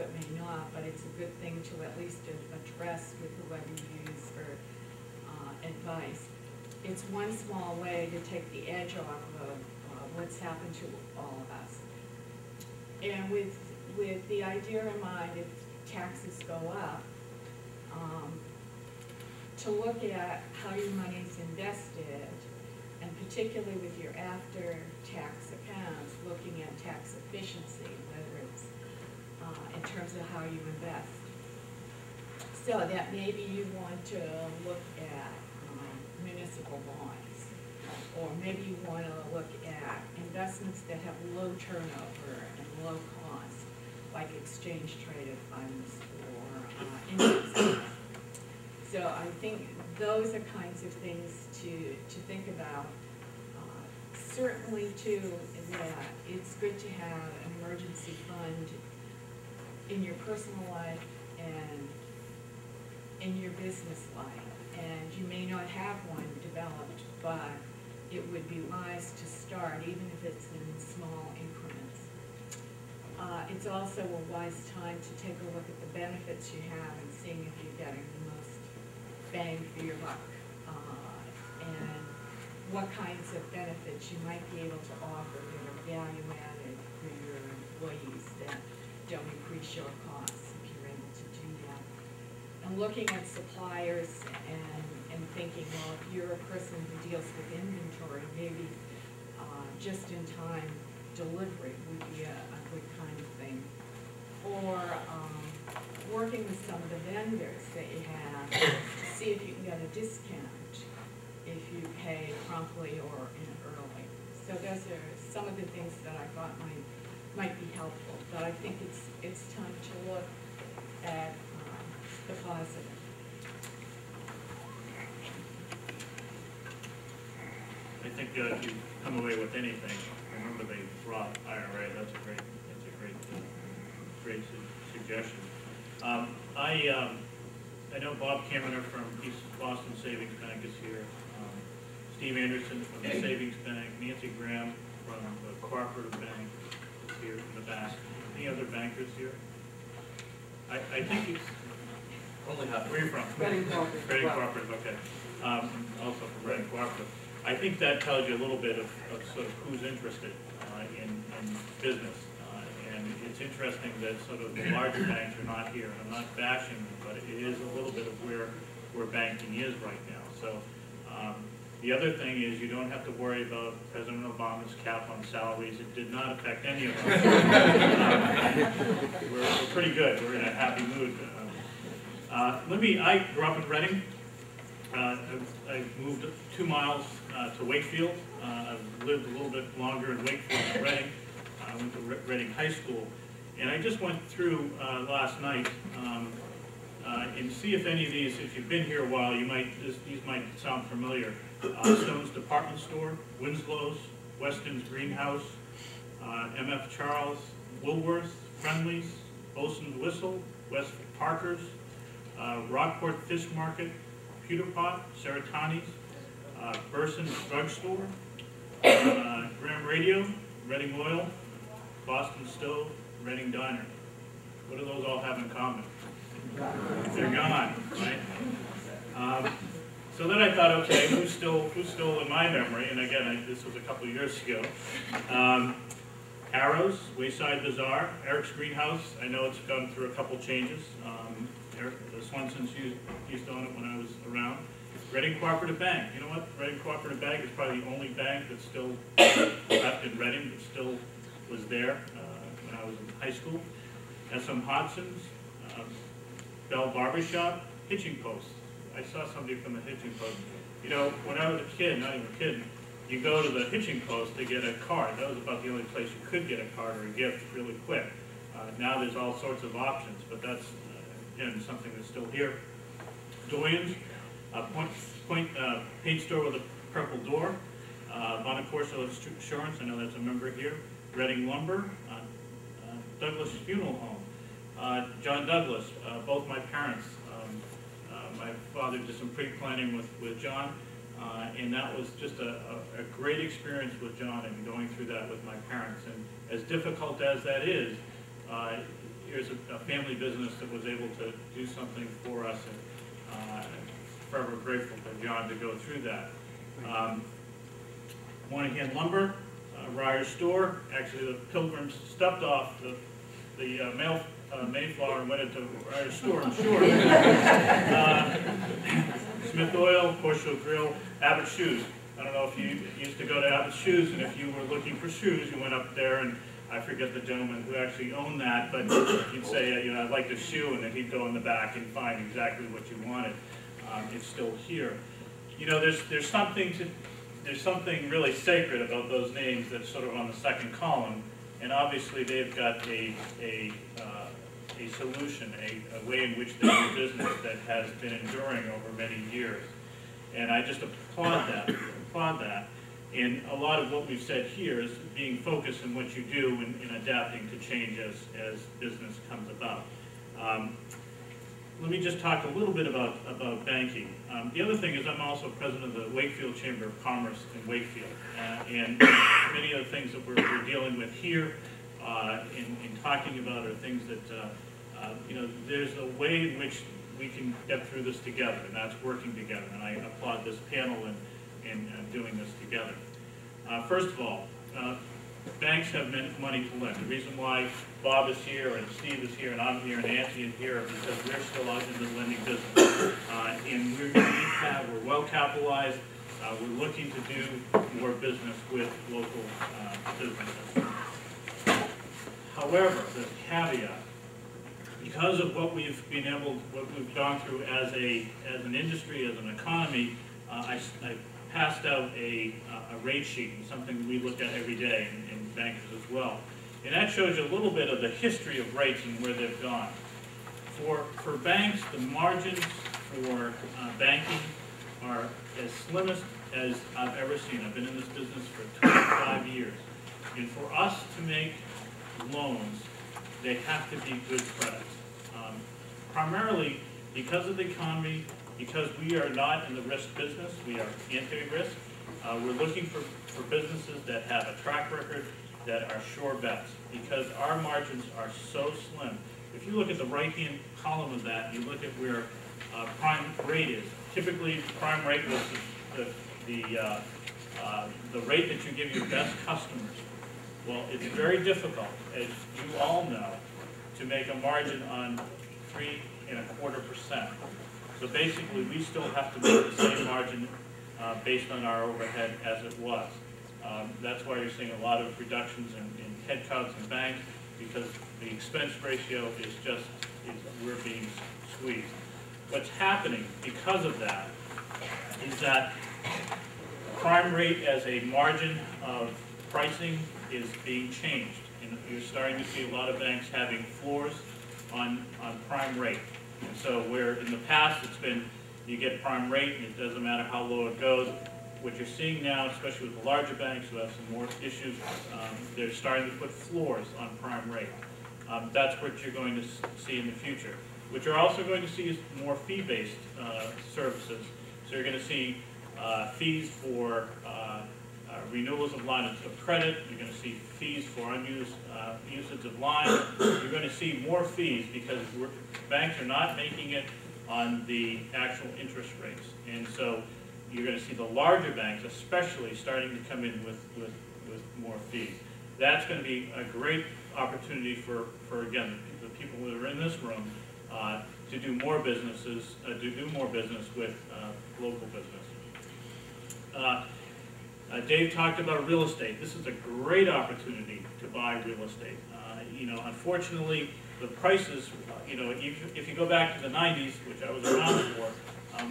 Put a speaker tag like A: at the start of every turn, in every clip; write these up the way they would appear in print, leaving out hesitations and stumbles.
A: it may not, but it's a good thing to at least address with whoever you use for advice. It's one small way to take the edge off of what's happened to all of us. And with the idea in mind, if taxes go up, to look at how your money's invested, and particularly with your after-tax accounts, looking at tax efficiency, whether it's in terms of how you invest. So that maybe you want to look at municipal bonds, or maybe you want to look at investments that have low turnover and low cost, like exchange-traded funds or index funds. So I think those are kinds of things to think about. Certainly, too, that it's good to have an emergency fund in your personal life and in your business life. And you may not have one developed, but it would be wise to start, even if it's in small increments. It's also a wise time to take a look at the benefits you have and seeing if you're getting the most bang for your buck, and what kinds of benefits you might be able to offer that are value added for your employees that don't increase your costs if you're able to do that. And looking at suppliers and thinking, well, if you're a person who deals with inventory, maybe just-in-time delivery would be a good kind of thing. Or working with some of the vendors that you have to see if you can get a discount if you pay promptly or early. So those are some of the things that I thought might be helpful. But I think it's time to look at the positive.
B: I think if you come away with anything, remember the Roth IRA. That's a great suggestion. I know Bob Kaminer from East Boston Savings Bank is here. Steve Anderson from the Savings Bank. Nancy Graham from the Cooperative Bank is here in the back. Any other bankers here? I think he's
C: only half.
B: Where are you from?
D: Reading Cooperative.
B: Reading Cooperative. Okay. Also from Reading Cooperative. I think that tells you a little bit of sort of who's interested in business. And it's interesting that sort of the larger banks are not here. I'm not bashing them, but it is a little bit of where banking is right now. So the other thing is you don't have to worry about President Obama's cap on salaries. It did not affect any of us. We're pretty good. We're in a happy mood. I grew up in Reading. I moved 2 miles to Wakefield. I've lived a little bit longer in Wakefield than Reading. I went to Reading High School. And I just went through last night and see if any of these, if you've been here a while, these might sound familiar. Stone's Department Store, Winslow's, Weston's Greenhouse, M.F. Charles, Woolworth, Friendly's, Bosun's Whistle, West Parker's, Rockport Fish Market, Pewter Pot, Seratani's, Burson's Drugstore, Graham Radio, Reading Oil, Boston Stove, Reading Diner. What do those all have in common? They're gone, right? So then I thought, okay, who's still in my memory? And again, this was a couple of years ago. Arrows, Wayside Bazaar, Eric's Greenhouse. I know it's gone through a couple changes. The Swensons used to own it when I was around. Reading Cooperative Bank. You know what? Reading Cooperative Bank is probably the only bank that's still left in Reading, that still was there when I was in high school. S.M. Hodson's, Bell Barbershop, Hitching Post. I saw somebody from the Hitching Post. You know, when I was a kid, not even a kid, you go to the Hitching Post to get a card. That was about the only place you could get a card or a gift really quick. Now there's all sorts of options, but that's, again, something that's still here. Doyen's, paint store with a purple door. Bonacorso Insurance, I know that's a member here. Reading Lumber, Douglas Funeral Home. John Douglas, both my parents. My father did some pre-planning with John, and that was just a great experience with John and going through that with my parents. And as difficult as that is, here's a family business that was able to do something for us, and forever grateful for John to go through that. Moynihan Lumber, Ryer's Store. Actually, the Pilgrims stepped off the Mayflower and went into Ryer's Store, I'm sure. Smith Oil, Horseshoe Grill, Abbott Shoes. I don't know if you used to go to Abbott Shoes, and if you were looking for shoes, you went up there, and I forget the gentleman who actually owned that, but you'd say, I'd like a shoe, and then he'd go in the back and find exactly what you wanted. It's still here. There's something really sacred about those names that's sort of on the second column, and obviously they've got a solution, a way in which they do business that has been enduring over many years. And I just applaud that. And a lot of what we've said here is being focused on what you do and adapting to change as business comes about. Let me just talk a little bit about banking. The other thing is I'm also president of the Wakefield Chamber of Commerce in Wakefield. And many of the things that we're dealing with here in talking about are things that, there's a way in which we can get through this together, and that's working together. And I applaud this panel in doing this together. First of all, banks have money to lend. The reason why Bob is here and Steve is here and I'm here and Nancy is here is because we're still out in the lending business. And we're well capitalized. We're looking to do more business with local businesses. However, there's a caveat. Because of what we've gone through as an industry, as an economy, I passed out a rate sheet, something we look at every day, and bankers as well. And that shows you a little bit of the history of rates and where they've gone. For banks, the margins for banking are as slimmest as I've ever seen. I've been in this business for 25 years. And for us to make loans, they have to be good credits. Primarily because of the economy, because we are not in the risk business, we are anti-risk. We're looking for businesses that have a track record, that are sure bets, because our margins are so slim. If you look at the right-hand column of that, you look at where prime rate is. Typically, prime rate was the rate that you give your best customers. Well, it's very difficult, as you all know, to make a margin on 3.25%. So basically, we still have to make the same margin based on our overhead as it was. That's why you're seeing a lot of reductions in headcounts in banks, because the expense ratio we're being squeezed. What's happening because of that is that prime rate as a margin of pricing is being changed. And you're starting to see a lot of banks having floors on prime rate. And so where in the past it's been, you get prime rate and it doesn't matter how low it goes, what you're seeing now, especially with the larger banks who have some more issues, they're starting to put floors on prime rate. That's what you're going to see in the future. What you're also going to see is more fee-based services. So you're going to see fees for renewals of lines of credit. You're going to see fees for unused usage of lines. You're going to see more fees because banks are not making it on the actual interest rates. And so you're going to see the larger banks especially starting to come in with more fees. That's going to be a great opportunity for again, the people that are in this room to do more business with local business. Dave talked about real estate. This is a great opportunity to buy real estate. Unfortunately, the prices, if you go back to the 90s, which I was around for,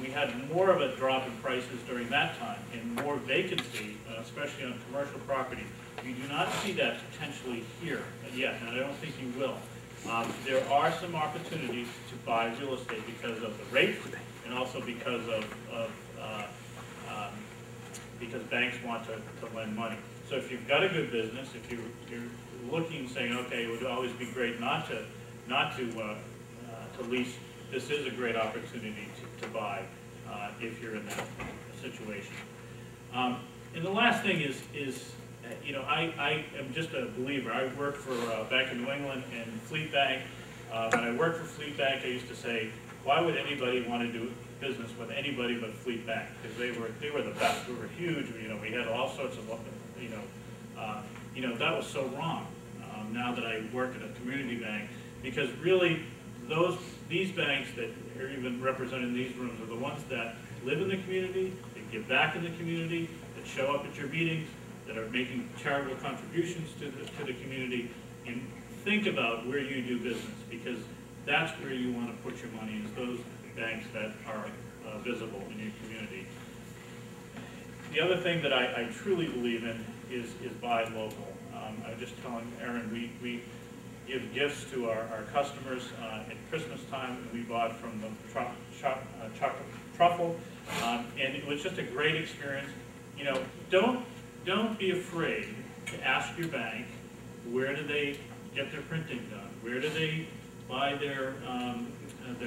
B: we had more of a drop in prices during that time and more vacancy, especially on commercial property. You do not see that potentially here yet, and I don't think you will. There are some opportunities to buy real estate because of the rates and also because because banks want to lend money. So if you've got a good business, if you're looking and saying, okay, it would always be great not to lease, this is a great opportunity to buy if you're in that situation. And the last thing is I am just a believer. I worked for Bank of New England and Fleet Bank, When I worked for Fleet Bank, I used to say, why would anybody want to do business with anybody but Fleet Bank? Because they were the best. We were huge. We had all sorts of, that was so wrong. Now that I work at a community bank, because really these banks that are even represented in these rooms are the ones that live in the community, that give back in the community, that show up at your meetings, that are making charitable contributions to the community, and think about where you do business, because that's where you want to put your money, is those banks that are visible in your community. The other thing that I truly believe in is buy local. I was just telling Erin, we give gifts to our customers at Christmas time, and we bought from the chocolate truffle, and it was just a great experience. Don't be afraid to ask your bank, where do they get their printing done? Where do they buy their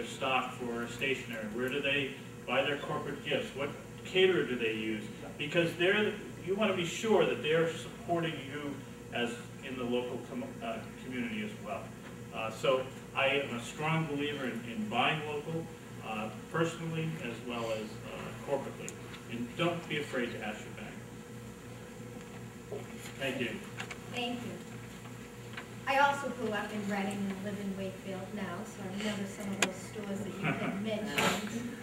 B: stock for stationery? Where do they buy their corporate gifts? What caterer do they use? Because you want to be sure that they're supporting you as in the local community as well. So I am a strong believer in buying local, personally as well as corporately. And don't be afraid to ask your bank. Thank you.
C: Thank you. I also grew up in Reading and live in Wakefield now, so I remember some of those stores that you had mentioned.